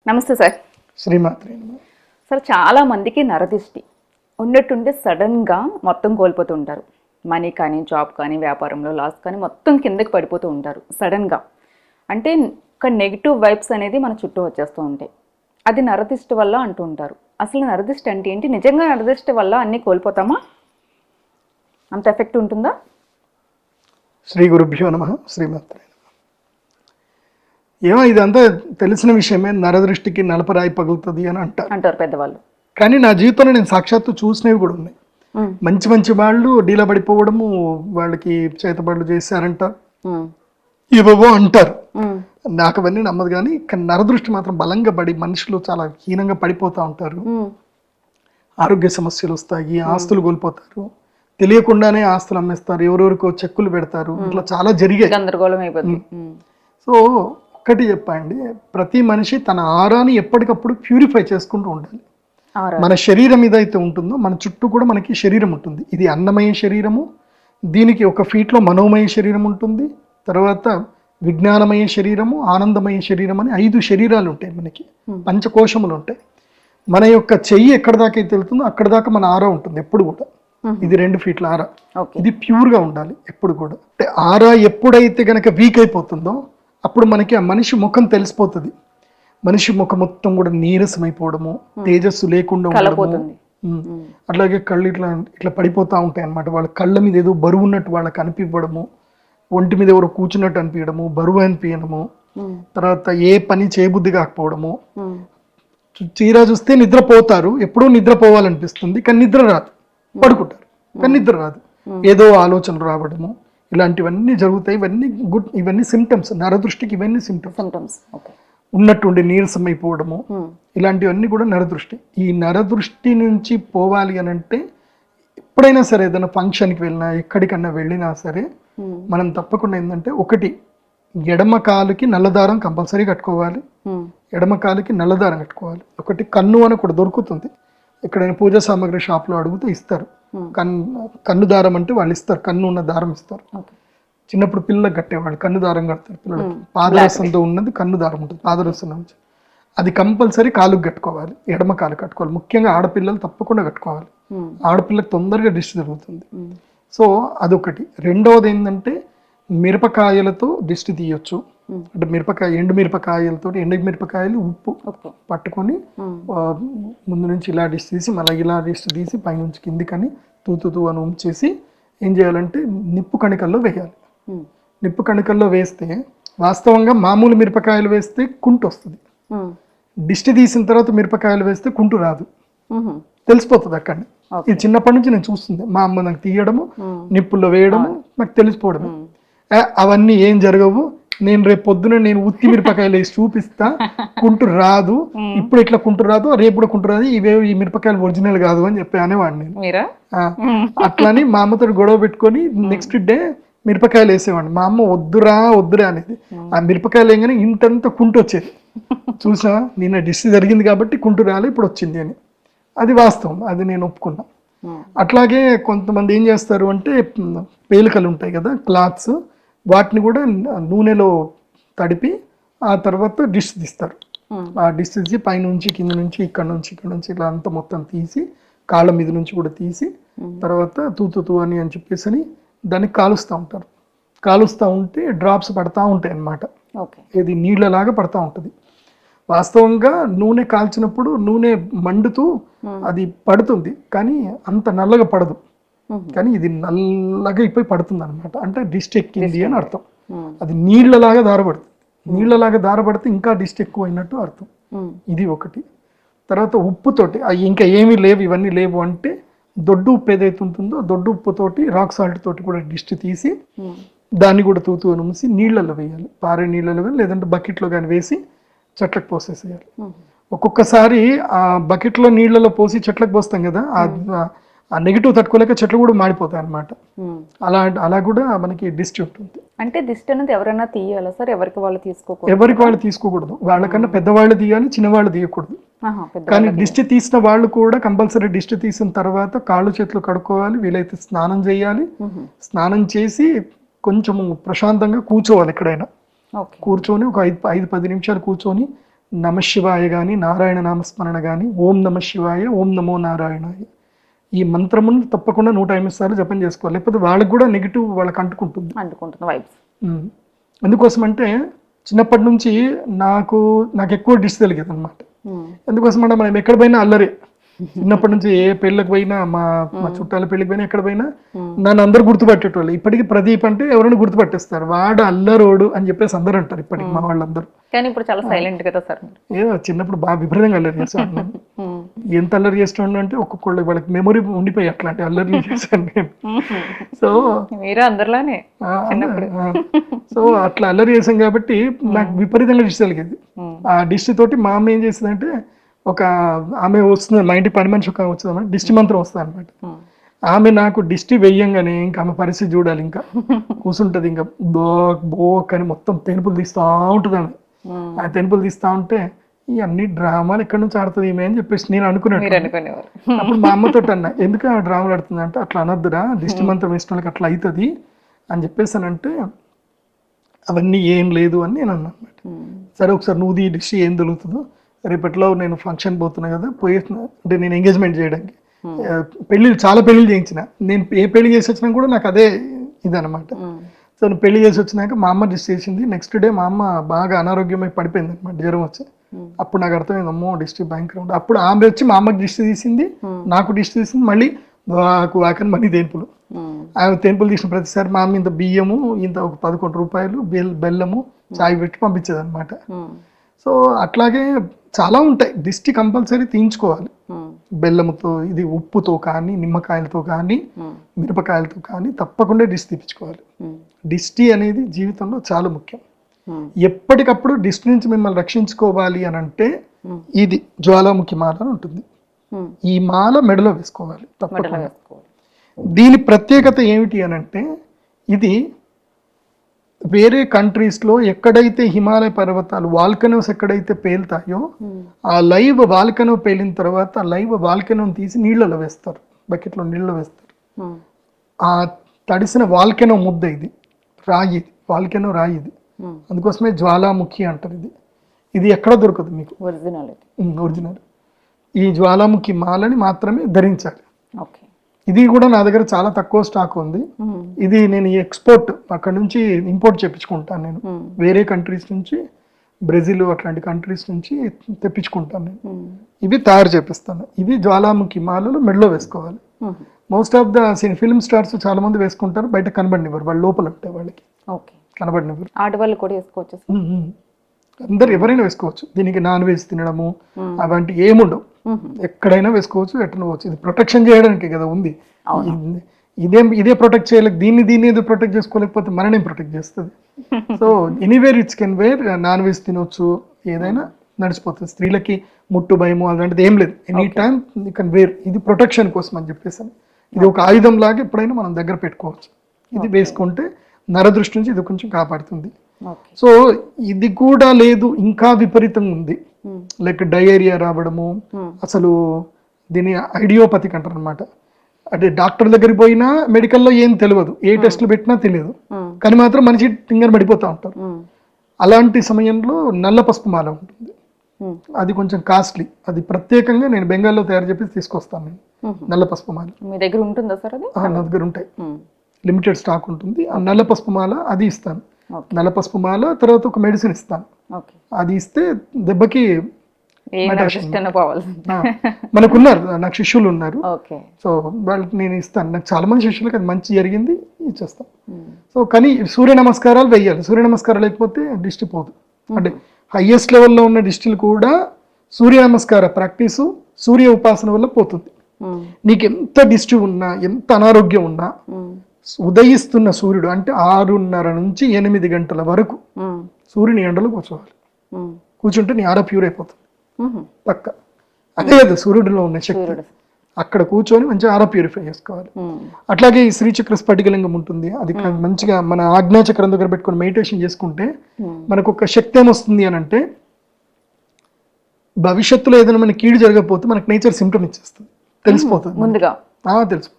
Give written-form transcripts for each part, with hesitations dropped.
నమస్తే సార్. శ్రీమాత్రి. సార్, చాలా మందికి నరదిష్టి ఉన్నట్టుండి సడన్గా మొత్తం కోల్పోతూ ఉంటారు. మనీ కానీ, జాబ్ కానీ, వ్యాపారంలో లాస్ కానీ మొత్తం కిందకి పడిపోతూ ఉంటారు సడన్గా. అంటే ఒక నెగిటివ్ వైబ్స్ అనేది మన చుట్టూ వచ్చేస్తూ ఉంటాయి. అది నరదిష్టి వల్ల అంటూ ఉంటారు. అసలు నరదిష్టి అంటే ఏంటి? నిజంగా నరదిష్టి వల్ల అన్నీ కోల్పోతామా? అంత ఎఫెక్ట్ ఉంటుందా? శ్రీ గురుభ్యో నమః. శ్రీమాత్రి. ఏమో ఇదంతా తెలిసిన విషయమే, నరదృష్టికి నలపరాయి పగులుతుంది అని అంటారు పెద్దవాళ్ళు. కానీ నా జీవితంలో నేను సాక్షాత్తు చూసినవి కూడా ఉన్నాయి. మంచి మంచి వాళ్ళు డీలా పడిపోవడము, వాళ్ళకి చేతబడులు చేశారంట, ఇవో అంటారు. నాకు అవన్నీ నమ్మదు. కానీ నరదృష్టి మాత్రం బలంగా పడి మనుషులు చాలా హీనంగా పడిపోతూ ఉంటారు. ఆరోగ్య సమస్యలు వస్తాయి, ఆస్తులు కోల్పోతారు, తెలియకుండానే ఆస్తులు అమ్మేస్తారు, ఎవరెవరికో చెక్కులు పెడతారు, ఇట్లా చాలా జరిగాయి. గందరగోళం అయిపోతుంది. సో ఒక్కటి చెప్పండి, ప్రతి మనిషి తన ఆరాని ఎప్పటికప్పుడు ప్యూరిఫై చేసుకుంటూ ఉండాలి. మన శరీరం ఏదైతే ఉంటుందో మన చుట్టూ కూడా మనకి శరీరం ఉంటుంది. ఇది అన్నమయ శరీరము, దీనికి ఒక ఫీట్లో మనోమయ శరీరం ఉంటుంది, తర్వాత విజ్ఞానమయ శరీరము, ఆనందమయ శరీరం అని 5 శరీరాలు ఉంటాయి. మనకి పంచకోశములు ఉంటాయి. మన యొక్క చెయ్యి ఎక్కడి దాకా అయితే వెళ్తుందో అక్కడ దాకా మన ఆరా ఉంటుంది ఎప్పుడు కూడా. ఇది 2 ఫీట్ల ఆరా. ఇది ప్యూర్గా ఉండాలి ఎప్పుడు కూడా. అంటే ఆరా ఎప్పుడైతే గనక వీక్ అయిపోతుందో అప్పుడు మనకి ఆ మనిషి ముఖం తెలిసిపోతుంది. మనిషి ముఖం మొత్తం కూడా నీరసమైపోవడము, తేజస్సు లేకుండా ఉండడము, అట్లాగే కళ్ళు ఇట్లా ఇట్లా పడిపోతూ ఉంటాయి అన్నమాట. వాళ్ళ కళ్ళ మీద ఏదో బరువు ఉన్నట్టు వాళ్ళకి అనిపించడము, ఒంటి మీద ఎవరో కూర్చున్నట్టు అనిపించడము, బరువు అనిపించడము, తర్వాత ఏ పని చేయబుద్ధి కాకపోవడము, చీరా చూస్తే నిద్రపోతారు, ఎప్పుడూ నిద్రపోవాలనిపిస్తుంది కానీ నిద్ర రాదు, పడుకుంటారు కానీ నిద్ర రాదు, ఏదో ఆలోచనలు రావడము, ఇలాంటివన్నీ జరుగుతాయి. ఇవన్నీ సిమ్టమ్స్, నరదృష్టికి ఇవన్నీ సిమ్టమ్స్. ఉన్నట్టుండి నీరసం అయిపోవడము, ఇలాంటివన్నీ కూడా నరదృష్టి. ఈ నరదృష్టి నుంచి పోవాలి అని అంటే ఎప్పుడైనా సరే ఏదైనా ఫంక్షన్కి వెళ్ళినా ఎక్కడికన్నా వెళ్ళినా సరే మనం తప్పకుండా ఏంటంటే, ఒకటి ఎడమ కాలుకి నల్లదారం కంపల్సరీ కట్టుకోవాలి. ఎడమ కాలుకి నల్లదారం కట్టుకోవాలి. ఒకటి కన్ను అని కూడా దొరుకుతుంది, ఎక్కడైనా పూజా సామాగ్రి షాప్లో అడిగితే ఇస్తారు. కన్ను దారం అంటే వాళ్ళు ఇస్తారు, కన్ను ఉన్న దారం ఇస్తారు. చిన్నప్పుడు పిల్లలకు కట్టేవాళ్ళు కన్ను దారం కడతారు పిల్లలకి. పాదరసంతో ఉన్నది కన్ను దారం ఉంటుంది, పాదరసం నుంచి. అది కంపల్సరీ కాలుకు కట్టుకోవాలి, ఎడమ కాలు కట్టుకోవాలి. ముఖ్యంగా ఆడపిల్లలు తప్పకుండా కట్టుకోవాలి, ఆడపిల్లకి తొందరగా దిష్టి జరుగుతుంది. సో అదొకటి. రెండవది ఏంటంటే, మిరపకాయలతో దిష్టి తీయొచ్చు. అంటే ఎండు మిరపకాయలతో, ఎండు మిరపకాయలు ఉప్పు పట్టుకొని ముందు నుంచి ఇలా డిష్ తీసి మళ్ళీ ఇలా డిష్ తీసి పైనుంచి కిందికని తూతూ అని ఉంచేసి ఏం చేయాలంటే నిప్పు కణికల్లో వేయాలి. నిప్పు కణికల్లో వేస్తే వాస్తవంగా మామూలు మిరపకాయలు వేస్తే కుంటు వస్తుంది, దిష్టి తీసిన తర్వాత మిరపకాయలు వేస్తే కుంటు రాదు, తెలిసిపోతుంది అక్కడ. ఇది చిన్నప్పటి నుంచి నేను చూస్తుంది, మా అమ్మ నాకు తీయడము, నిప్పుల్లో వేయడము, నాకు తెలిసిపోవడము. అవన్నీ ఏం జరగవు, నేను రేపు పొద్దున నేను ఉత్తి మిరపకాయలు వేసి చూపిస్తా, కుంటు రాదు, ఇప్పుడు ఇట్లా కుంటు రాదు, రేపు కూడా కుంటు రాదు, ఈ మిరపకాయలు ఒరిజినల్ కాదు అని చెప్పి అనేవాడిని నేను. అట్లని మా అమ్మతో గొడవ పెట్టుకొని నెక్స్ట్ డే మిరపకాయలు వేసేవాడిని. మా అమ్మ వద్దురా అనేది. ఆ మిరపకాయలు వేయగానే ఇంతంత కుంటు వచ్చేది. చూసా, నిన్న డిష్ జరిగింది కాబట్టి కుంటు రాలే, ఇప్పుడు వచ్చింది అని. అది వాస్తవం, అది నేను ఒప్పుకున్నా. అట్లాగే కొంతమంది ఏం చేస్తారు అంటే, పేలికలు ఉంటాయి కదా, క్లాత్స్, వాటిని కూడా నూనెలో తడిపి ఆ తర్వాత డిష్ తీస్తారు. ఆ డిష్ తీసి పైనుంచి కింద నుంచి ఇక్కడ నుంచి ఇలా అంతా మొత్తం తీసి కాళ్ళ మీద నుంచి కూడా తీసి తర్వాత తూతూ అని చెప్పేసి దాన్ని కాలుస్తూ ఉంటారు. కాలుస్తూ ఉంటే డ్రాప్స్ పడతా ఉంటాయి అన్నమాట. ఇది నీళ్ళలాగా పడతా ఉంటుంది. వాస్తవంగా నూనె కాల్చినప్పుడు నూనె మండుతూ అది పడుతుంది, కానీ అంత నల్లగా పడదు. కానీ ఇది నల్లగా అయిపోయి పడుతుంది అనమాట. అంటే డిస్ట్ ఎక్కింది అని అర్థం. అది నీళ్లలాగా దారపడుతుంది. నీళ్లలాగా దారపడితే ఇంకా డిస్ట్ ఎక్కువ అయినట్టు అర్థం. ఇది ఒకటి. తర్వాత ఉప్పుతోటి ఇంకా ఏమీ లేవు, ఇవన్నీ లేవు అంటే దొడ్డు ఉప్పు ఏదైతే ఉంటుందో దొడ్డు ఉప్పుతోటి, రాక్ సాల్ట్ తోటి కూడా డిస్ట్ తీసి దాన్ని కూడా తూతూ అనుమసి నీళ్ళలో వేయాలి. పారే నీళ్ళలో కానీ లేదంటే బకెట్లో కానీ వేసి చెట్లకు పోసేసేయాలి. ఒక్కొక్కసారి ఆ బకెట్లో నీళ్ళలో పోసి చెట్లకు పోస్తాం కదా, ఆ నెగిటివ్ తట్టుకోలేక చెట్లు కూడా మాడిపోతాయి అన్నమాట. అలా కూడా మనకి దిష్టి ఉంటుంది. అంటే దిష్టి అనేది ఎవరైనా తీయాలా సార్? ఎవరికి వాళ్ళు తీసుకోకూడదు. వాళ్ళకన్నా పెద్దవాళ్ళు తీయాలి, చిన్నవాళ్ళు తీయకూడదు. కానీ దిష్టి తీసిన వాళ్ళు కూడా కంపల్సరీ దిష్టి తీసిన తర్వాత కాళ్ళు చేతులు కడుక్కోవాలి, వీలైతే స్నానం చేయాలి. స్నానం చేసి కొంచెం ప్రశాంతంగా కూర్చోవాలి. ఎక్కడైనా కూర్చొని ఒక 5-10 నిమిషాలు కూర్చొని నమశివాయ కానీ నారాయణ నామస్మరణ కానీ ఓం నమ శివాయ ఓం నమో నారాయణాయ ఈ మంత్రమును తప్పకుండా 108 సార్లు జపం చేసుకోవాలి. లేకపోతే వాళ్ళకి కూడా నెగిటివ్ వాళ్ళకి అంటుకుంటుంది వైబ్స్. ఎందుకోసం అంటే చిన్నప్పటి నుంచి నాకు ఎక్కువ డిష్ తెలియదు అనమాట. ఎందుకోసం అంటే మనం ఎక్కడ పోయినా అల్లరి. చిన్నప్పటి నుంచి ఏ పెళ్ళకి పోయినా మా చుట్టాల పెళ్ళికి పోయినా ఎక్కడ పోయినా నన్ను అందరు గుర్తుపట్టేటోళ్ళు. ఇప్పటికీ ప్రదీప్ అంటే ఎవరైనా గుర్తుపట్టేస్తారు, వాడు అల్లరోడు అని చెప్పేసి అందరూ అంటారు ఇప్పటికి మా వాళ్ళందరూ. కానీ ఇప్పుడు చాలా సైలెంట్ కదా సార్. ఏదో చిన్నప్పుడు బాగా విపరీతంగా అల్లరి చేస్తాను. ఎంత అల్లరి చేస్తాను అంటే ఒక్కొక్కళ్ళు వాళ్ళకి మెమొరీ ఉండిపోయి అట్లాంటి అల్లరి చేశాను నేను. సో మీరు అందరిలోనే సో అట్లా అల్లరి చేశాం కాబట్టి నాకు విపరీతంగా డిష్ కలిగేది. ఆ డిష్ తోటి మా అమ్మ ఏం చేసిందంటే, ఒక ఆమె వస్తుంది మా ఇంటి పని మనిషి ఒక వచ్చిందన్నమాట, దిష్టి మంత్రం వస్తుంది అనమాట. ఆమె నాకు దిష్టి వెయ్యంగానే ఇంకా ఆమె పరిస్థితి చూడాలి, ఇంకా కూర్చుంటది ఇంకా బోక్ అని మొత్తం తెనుపులు తీస్తూ ఉంటుంది. ఆమె ఆ తెనుపులు తీస్తూ ఉంటే ఈ అన్ని డ్రామాలు ఎక్కడి నుంచి ఆడుతుంది ఈమె అని చెప్పేసి నేను అనుకునేవారు. అప్పుడు మా అమ్మతో అన్న, ఎందుకు ఆ డ్రామాలు ఆడుతుంది అంటే, అట్లా అనొద్దురా, దిష్టి మంత్రం వేసిన వాళ్ళకి అట్లా అవుతుంది అని చెప్పేసానంటే అవన్నీ ఏం లేదు అని నేను అన్నా అనమాట. సరే ఒకసారి నువ్వు ఈ దిష్టి ఏం దొరుకుతుందో, రేపట్లో నేను ఫంక్షన్ పోతున్నా కదా, అంటే నేను ఎంగేజ్మెంట్ చేయడానికి పెళ్ళిళ్ళు చాలా పెళ్ళిళ్ళు చేయించిన, నేను ఏ పెళ్లి చేసి వచ్చినా కూడా నాకు అదే ఇదనమాట. సో నేను పెళ్లి చేసి వచ్చినాక మా అమ్మ డిష్ చేసింది. నెక్స్ట్ డే మా అమ్మ బాగా అనారోగ్యమై పడిపోయింది అనమాట, జ్వరం వచ్చి. అప్పుడు నాకు అర్థమైంది, అమ్మో డిష్ భయంకరం ఉంటుంది. అప్పుడు ఆమె వచ్చి మా అమ్మకి డిష్ తీసింది, నాకు డిష్ తీసింది, మళ్ళీ వాకని మళ్ళీ తెంపులు. ఆమె తెంపులు తీసిన ప్రతిసారి మా అమ్మ ఇంత బియ్యము, ఇంత ఒక 11 రూపాయలు బెల్లము చాయ్ పెట్టి పంపించేది అనమాట. సో అట్లాగే చాలా ఉంటాయి. దిష్టి కంపల్సరీ తీయించుకోవాలి. బెల్లముతో, ఇది ఉప్పుతో కానీ, నిమ్మకాయలతో కానీ, మిరపకాయలతో కానీ తప్పకుండా దిష్టి తీపించుకోవాలి. దిష్టి అనేది జీవితంలో చాలా ముఖ్యం. ఎప్పటికప్పుడు దిష్టి నుంచి మిమ్మల్ని రక్షించుకోవాలి అని అంటే ఇది జ్వాలాముఖి మాల అని ఉంటుంది. ఈ మాల మెడలో వేసుకోవాలి తప్పకుండా. దీని ప్రత్యేకత ఏమిటి అని అంటే, ఇది వేరే కంట్రీస్లో ఎక్కడైతే హిమాలయ పర్వతాలు వాల్కనోస్ ఎక్కడైతే పేలుతాయో, ఆ లైవ్ వాల్కనో పేలిన తర్వాత ఆ లైవ్ వాల్కనోని తీసి నీళ్ళలో వేస్తారు, బకెట్లో నీళ్ళలో వేస్తారు. ఆ తడిసిన వాల్కనో ముద్ద ఇది, రాయి, వాల్కనో రాయి ఇది. అందుకోసమే జ్వాలాముఖి అంటారు. ఇది ఎక్కడ దొరకదు మీకు, ఒరిజినల్. ఈ జ్వాలాముఖి మాలని మాత్రమే ధరించాలి. ఇది కూడా నా దగ్గర చాలా తక్కువ స్టాక్ ఉంది. ఇది నేను ఎక్స్పోర్ట్ అక్కడ నుంచి ఇంపోర్ట్ చేయించుకుంటాను నేను, వేరే కంట్రీస్ నుంచి, బ్రెజిల్ అట్లాంటి కంట్రీస్ నుంచి తెప్పించుకుంటాను నేను. ఇవి తయారు చేపిస్తాను. ఇవి జ్వాలాముఖి మాలలు మెడలో వేసుకోవాలి. Most of the film stars చాలా మంది వేసుకుంటారు, బయట కనబడినివ్వరు, వాళ్ళు లోపల ఉంటాయి, వాళ్ళకి కనబడినివ్వరు. ఆడవాళ్ళు కూడా వేసుకోవచ్చు, అందరు ఎవరైనా వేసుకోవచ్చు. దీనికి నాన్ వెజ్ తినడము అవంటి ఏముండవు, ఎక్కడైనా వేసుకోవచ్చు, ఎట్టనవచ్చు. ఇది ప్రొటెక్షన్ చేయడానికి కదా ఉంది. ఇదే ప్రొటెక్ట్ చేయలేక దీన్ని ఏదో ప్రొటెక్ట్ చేసుకోలేకపోతే మననేం ప్రొటెక్ట్ చేస్తుంది. So anywhere it's can wear. Non veg తినొచ్చు, ఏదైనా నడిచిపోతుంది. స్త్రీలకి ముట్టు భయము అలాంటిది ఏం లేదు, any time you can wear. ఇది ప్రొటెక్షన్ కోసం అని చెప్పేసి, ఇది ఒక ఆయుధం లాగా ఎప్పుడైనా మనం దగ్గర పెట్టుకోవచ్చు. ఇది వేసుకుంటే నరదృష్టి నుంచి ఇది కొంచెం కాపాడుతుంది. సో ఇది కూడా లేదు, ఇంకా విపరీతంగా ఉంది, లైక్ డయేరియా రావడము. అసలు దీని ఐడియోపతిక్ అంటారు అనమాట. అంటే డాక్టర్ దగ్గరికి పోయినా మెడికల్లో ఏం తెలియదు, ఏ టెస్ట్లు పెట్టినా తెలియదు, కానీ మాత్రం మనిషి టింగర్ పడిపోతూ ఉంటారు. అలాంటి సమయంలో నల్ల పసుపు మాల ఉంటుంది. అది కొంచెం కాస్ట్లీ, అది ప్రత్యేకంగా నేను బెంగాల్లో తయారు చేసి తీసుకొస్తాను నేను. నల్ల పసుపు మాల మీ దగ్గర ఉంటుందా సార్? అది నా దగ్గర ఉంటాయి, లిమిటెడ్ స్టాక్ ఉంటుంది. ఆ నల్ల పసుపు మాల అది ఇస్తాను. నల్ల పసుపు మాల తర్వాత ఒక మెడిసిన్ ఇస్తాను, అది ఇస్తే దెబ్బకి మనకున్నారు, నాకు శిష్యులు ఉన్నారు. సో వాళ్ళకి నేను ఇస్తాను. నాకు చాలా మంది శిష్యులకు అది మంచి జరిగింది, ఇచ్చేస్తాను. సో కానీ సూర్య నమస్కారాలు వెయ్యాలి. సూర్య నమస్కారాలు లేకపోతే దిష్టి పోదు. అంటే హైయెస్ట్ లెవెల్లో ఉన్న దిష్టిలు కూడా సూర్య నమస్కార ప్రాక్టీసు, సూర్య ఉపాసన వల్ల పోతుంది. నీకు ఎంత దిష్టి ఉన్నా, ఎంత అనారోగ్యం ఉన్నా, ఉదయిస్తున్న సూర్యుడు అంటే 6:30 నుంచి 8 గంటల వరకు సూర్యుని ఎండలో కూర్చోవాలి. కూర్చుంటే నీ ఆరా ప్యూర్ అయిపోతుంది పక్క. అదే కదా సూర్యుడిలో ఉన్న శక్తి. అక్కడ కూర్చొని మంచిగా ఆరా ప్యూరిఫై చేసుకోవాలి. అట్లాగే ఈ శ్రీచక్ర స్ఫటికలింగం ఉంటుంది, అది మంచిగా మన ఆజ్ఞాచక్రం దగ్గర పెట్టుకుని మెడిటేషన్ చేసుకుంటే మనకు ఒక శక్తి ఏమొస్తుంది అని అంటే, భవిష్యత్తులో ఏదైనా మనకి కీడు జరగకపోతే మనకు నేచర్ సిమ్టమ్ ఇచ్చేస్తుంది, తెలిసిపోతుంది ముందుగా, తెలిసిపోతుంది.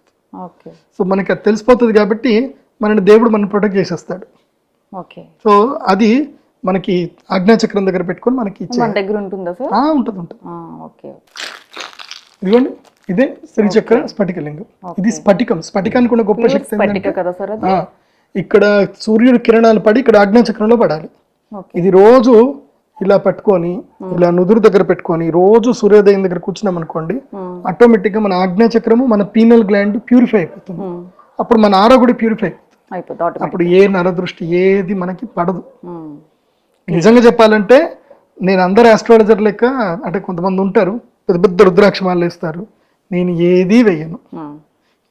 సో మనకి అది తెలిసిపోతుంది కాబట్టి మనని దేవుడు మనం ప్రొటెక్ట్ చేసేస్తాడు. సో అది మనకి ఆజ్ఞాచక్రం దగ్గర పెట్టుకొని మనకి మన దగ్గర ఉంటుందా సార్? ఉంటుంది ఉంటుంది. ఓకే. ఇదిగోండి ఇదే శ్రీచక్ర స్ఫటికలింగం. ఇది స్ఫటికానికి ఉన్న గొప్ప శక్తి స్ఫటిక కదా సార్ అది? ఇక్కడ సూర్యుడు కిరణాలు పడి ఇక్కడ ఆజ్ఞాచక్రంలో పడాలి. ఇది రోజు ఇలా పట్టుకొని ఇలా నుదురు దగ్గర పెట్టుకొని రోజు సూర్యోదయం దగ్గర కూర్చున్నాం అనుకోండి, ఆటోమేటిక్ గా మన ఆజ్ఞాచక్రము మన పీనల్ గ్లాండ్ ప్యూరిఫై అయిపోతుంది. అప్పుడు మన ఆరా కూడా ప్యూరిఫై అయిపోతుంది. అప్పుడు ఏ నరదృష్టి ఏది మనకి పడదు. నిజంగా చెప్పాలంటే నేను అందరు ఆస్ట్రాలజర్ లెక్క, అంటే కొంతమంది ఉంటారు పెద్ద పెద్ద రుద్రాక్ష మాలలు వేస్తారు, నేను ఏదీ వేయను.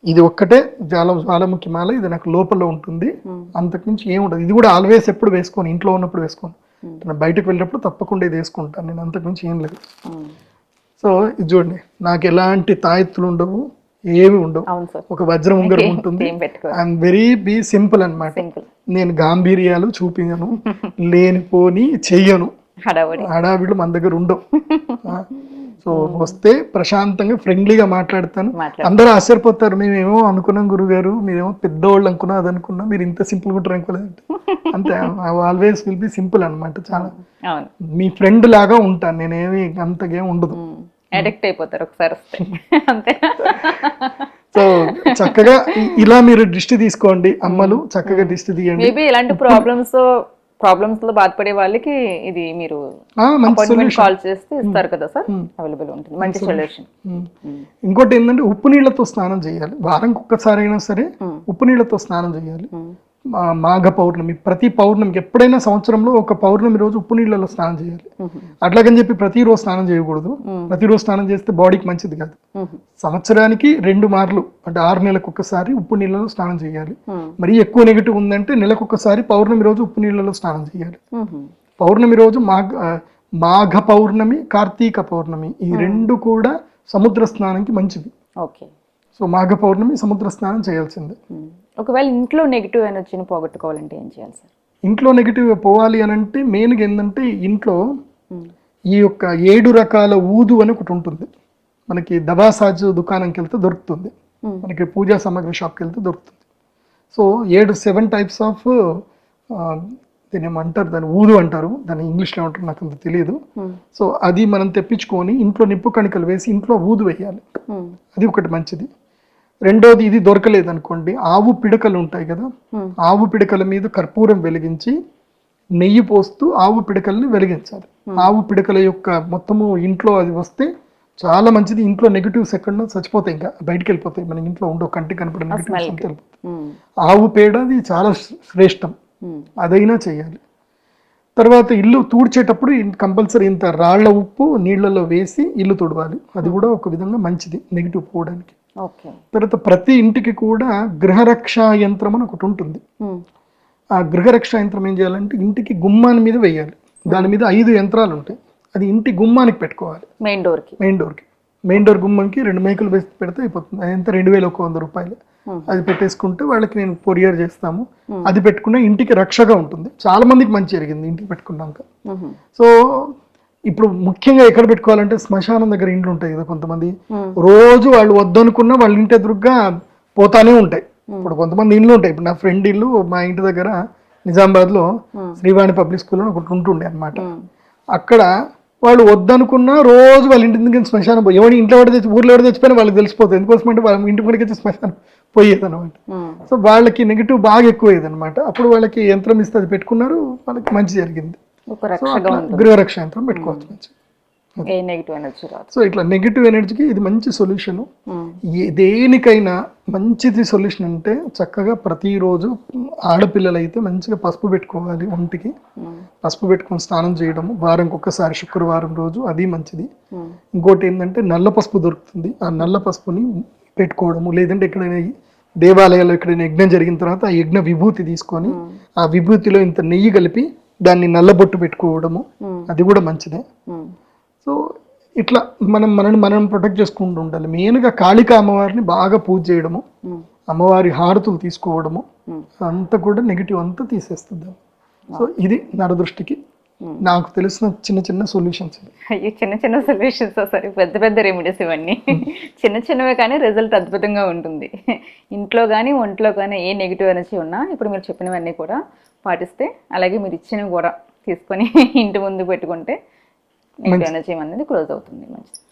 ఇది ఒక్కటే జ్వాలాముఖి మాల, ఇది నాకు లోపల ఉంటుంది, అంతకుమించి ఏముండదు. ఇది కూడా ఆల్వేస్ ఎప్పుడు వేసుకోను, ఇంట్లో ఉన్నప్పుడు వేసుకోను, బయటకు వెళ్ళినప్పుడు తప్పకుండా ఇది వేసుకుంటాను నేను, అంతకుమించి ఏం లేదు. సో ఇది చూడండి, నాకు ఎలాంటి తాయెత్తులు ఉండవు, ఏమి ఉండవు, ఒక వజ్రం ఉంగరం ఉంటుంది. ఐఎమ్ వెరీ సింపుల్ అన్నమాట. నేను గాంభీర్యాలు చూపించను, లేనిపోని చెయ్యను, హడావిడు మన దగ్గర ఉండవు. సో వస్తే ప్రశాంతంగా ఫ్రెండ్లీగా మాట్లాడతాను. అందరూ ఆశ్చర్యపోతారు, మేమేమో అనుకున్నాం గురుగారు, మీరేమో పెద్దవాళ్ళు అనుకున్నా, అది అనుకున్నా, మీరు ఇంత సింపుల్ గా ఉంటారు అనుకోలేదు. అంతే, ఆల్వేస్ విల్ బి సింపుల్ అనమాట. చాలా మీ ఫ్రెండ్ లాగా ఉంటాను, నేనేమి అంతగా ఉండదు. అడిక్ట్ అయిపోతారు ఒకసారి వస్తే, అంతే. సో చక్కగా ఇలా మీరు దృష్టి తీసుకోండి అమ్మలు, చక్కగా దృష్టి తీయండి. మేబీ ఇలాంటి ప్రాబ్లమ్స్ లో బాధపడే వాళ్ళకి ఇది మీరు అపాయింట్మెంట్ కాల్ చేస్తే ఇస్తారు కదా సార్, అవైలబుల్ ఉంటుంది, మంచి సొల్యూషన్. ఇంకోటి ఏంటంటే ఉప్పు నీళ్లతో స్నానం చేయాలి, వారంకి ఒక్కసారి అయినా సరే ఉప్పు నీళ్లతో స్నానం చేయాలి. మాఘ పౌర్ణమి, ప్రతి పౌర్ణమికి ఎప్పుడైనా సంవత్సరంలో ఒక పౌర్ణమి రోజు ఉప్పు నీళ్ళలో స్నానం చేయాలి. అట్లాగని చెప్పి ప్రతిరోజు స్నానం చేయకూడదు, ప్రతిరోజు స్నానం చేస్తే బాడీకి మంచిది కాదు. సంవత్సరానికి 2 మార్లు, అంటే 6 నెలలకు ఒక్కసారి ఉప్పు నీళ్ళలో స్నానం చేయాలి. మరీ ఎక్కువ నెగిటివ్ ఉందంటే నెలకు ఒక్కసారి పౌర్ణమి రోజు ఉప్పు నీళ్ళలో స్నానం చేయాలి. పౌర్ణమి రోజు మాఘ పౌర్ణమి, కార్తీక పౌర్ణమి, ఈ 2 కూడా సముద్ర స్నానంకి మంచిది. సో మాఘ పౌర్ణమి సముద్ర స్నానం చేయాల్సిందే. ఒకవేళ ఇంట్లో నెగిటివ్ ఎనర్జీని పోగొట్టుకోవాలంటే ఏం చేయాలి సార్? ఇంట్లో నెగిటివ్ పోవాలి అని అంటే మెయిన్గా ఏంటంటే ఇంట్లో ఈ యొక్క 7 రకాల ఊదు అని ఒకటి ఉంటుంది. మనకి దవాసాజ్ దుకాణంకి వెళ్తే దొరుకుతుంది, మనకి పూజా సామాగ్రి షాప్కి వెళ్తే దొరుకుతుంది. సో 7 టైప్స్ ఆఫ్ దీని ఏమంటారు, దాన్ని ఊదు అంటారు, దాన్ని ఇంగ్లీష్లో ఏమంటారు నాకు అంత తెలియదు. సో అది మనం తెప్పించుకొని ఇంట్లో నిప్పు కణికలు వేసి ఇంట్లో ఊదు వేయాలి, అది ఒకటి మంచిది. రెండోది, ఇది దొరకలేదు అనుకోండి, ఆవు పిడకలు ఉంటాయి కదా, ఆవు పిడకల మీద కర్పూరం వెలిగించి నెయ్యి పోస్తూ ఆవు పిడకల్ని వెలిగించాలి. ఆవు పిడకల యొక్క మొత్తము ఇంట్లో అది వస్తే చాలా మంచిది. ఇంట్లో నెగిటివ్స్ ఎక్కడో చచ్చిపోతాయి, ఇంకా బయటకు వెళ్ళిపోతాయి, మన ఇంట్లో ఉండవు కంటికి కనపడే నెగిటివ్స్ అంతా వెళ్ళిపోతాయి. ఆవు పేడ అది చాలా శ్రేష్టం, అదైనా చేయాలి. తర్వాత ఇల్లు తూడ్చేటప్పుడు కంపల్సరీ ఇంత రాళ్ల ఉప్పు నీళ్లలో వేసి ఇల్లు తుడవాలి, అది కూడా ఒక విధంగా మంచిది నెగిటివ్ పోవడానికి. తర్వాత ప్రతి ఇంటికి కూడా గృహరక్షా యంత్రం అని ఒకటి ఉంటుంది. ఆ గృహరక్షా యంత్రం ఏం చేయాలంటే ఇంటికి గుమ్మాని మీద వేయాలి, దాని మీద 5 యంత్రాలు ఉంటాయి, అది ఇంటి గుమ్మానికి పెట్టుకోవాలి. మెయిన్ డోర్ గుమ్మంకి 2 మేకులు వేసి పెడితే అయిపోతుంది. అదంతా 2100 రూపాయలు. అది పెట్టేసుకుంటే వాళ్ళకి నేను కొరియర్ చేస్తాము, అది పెట్టుకున్న ఇంటికి రక్షగా ఉంటుంది. చాలా మందికి మంచి జరిగింది ఇంటికి పెట్టుకున్నాక. సో ఇప్పుడు ముఖ్యంగా ఎక్కడ పెట్టుకోవాలంటే శ్మశానం దగ్గర ఇండ్లు ఉంటాయి కదా, కొంతమంది రోజు వాళ్ళు వద్దనుకున్నా వాళ్ళ ఇంటి ఎదురుగా పోతానే ఉంటాయి. ఇప్పుడు కొంతమంది ఇండ్లు ఉంటాయి, ఇప్పుడు నా ఫ్రెండ్ ఇల్లు మా ఇంటి దగ్గర నిజామాబాద్ లో శ్రీవాణి పబ్లిక్ స్కూల్ అని ఒకటి ఉంటుండే అనమాట. అక్కడ వాళ్ళు వద్దనుకున్నా రోజు వాళ్ళ ఇంటి దగ్గర శ్మశానం పోయి, ఎవరి ఇంట్లో తెచ్చి ఊర్లో ఎవరు తెచ్చిపోయినా వాళ్ళకి తెలిసిపోతుంది, ఎందుకోసం అంటే వాళ్ళ ఇంటి ముందుకు వచ్చి శ్మశానం పోయేది అనమాట. సో వాళ్ళకి నెగిటివ్ బాగా ఎక్కువయ్యేది అనమాట. అప్పుడు వాళ్ళకి యంత్రం ఇస్తే అది పెట్టుకున్నారు, వాళ్ళకి మంచి జరిగింది. గృహరక్ష యంత్రం పెట్టుకోవచ్చు. సో ఇట్లా నెగిటివ్ ఎనర్జీకి ఇది మంచి సొల్యూషన్. దేనికైనా మంచిది సొల్యూషన్ అంటే చక్కగా ప్రతిరోజు ఆడపిల్లలు అయితే మంచిగా పసుపు పెట్టుకోవాలి, ఒంటికి పసుపు పెట్టుకొని స్నానం చేయడము, వారంకి ఒక్కసారి శుక్రవారం రోజు, అది మంచిది. ఇంకోటి ఏంటంటే నల్ల పసుపు దొరుకుతుంది, ఆ నల్ల పసుపుని పెట్టుకోవడము, లేదంటే ఎక్కడైనా దేవాలయాల్లో ఎక్కడైనా యజ్ఞం జరిగిన తర్వాత ఆ యజ్ఞ విభూతి తీసుకొని ఆ విభూతిలో ఇంత నెయ్యి కలిపి దాన్ని నల్లబొట్టు పెట్టుకోవడము, అది కూడా మంచిదే. సో ఇట్లా మనం ప్రొటెక్ట్ చేసుకుంటూ ఉండాలి. మెయిన్గా కాళికా అమ్మవారిని బాగా పూజ చేయడము, అమ్మవారి హారతులు తీసుకోవడము, అంతా కూడా నెగిటివ్ అంతా తీసేస్తుంది. సో ఇది నరదృష్టికి నాకు తెలిసిన చిన్న సొల్యూషన్స్. అయ్యో, చిన్న సొల్యూషన్స్, సరే పెద్ద రెమెడీస్ ఇవన్నీ. చిన్నవే కానీ రిజల్ట్ అద్భుతంగా ఉంటుంది. ఇంట్లో కానీ ఒంట్లో కానీ ఏ నెగిటివ్ ఎనర్జీ ఉన్నా ఇప్పుడు మీరు చెప్పినవన్నీ కూడా పాటిస్తే, అలాగే మీరు ఇచ్చినవి కూడా తీసుకొని ఇంటి ముందు పెట్టుకుంటే నెగిటివ్ ఎనర్జీ అనేది క్లోజ్ అవుతుంది. మంచిది.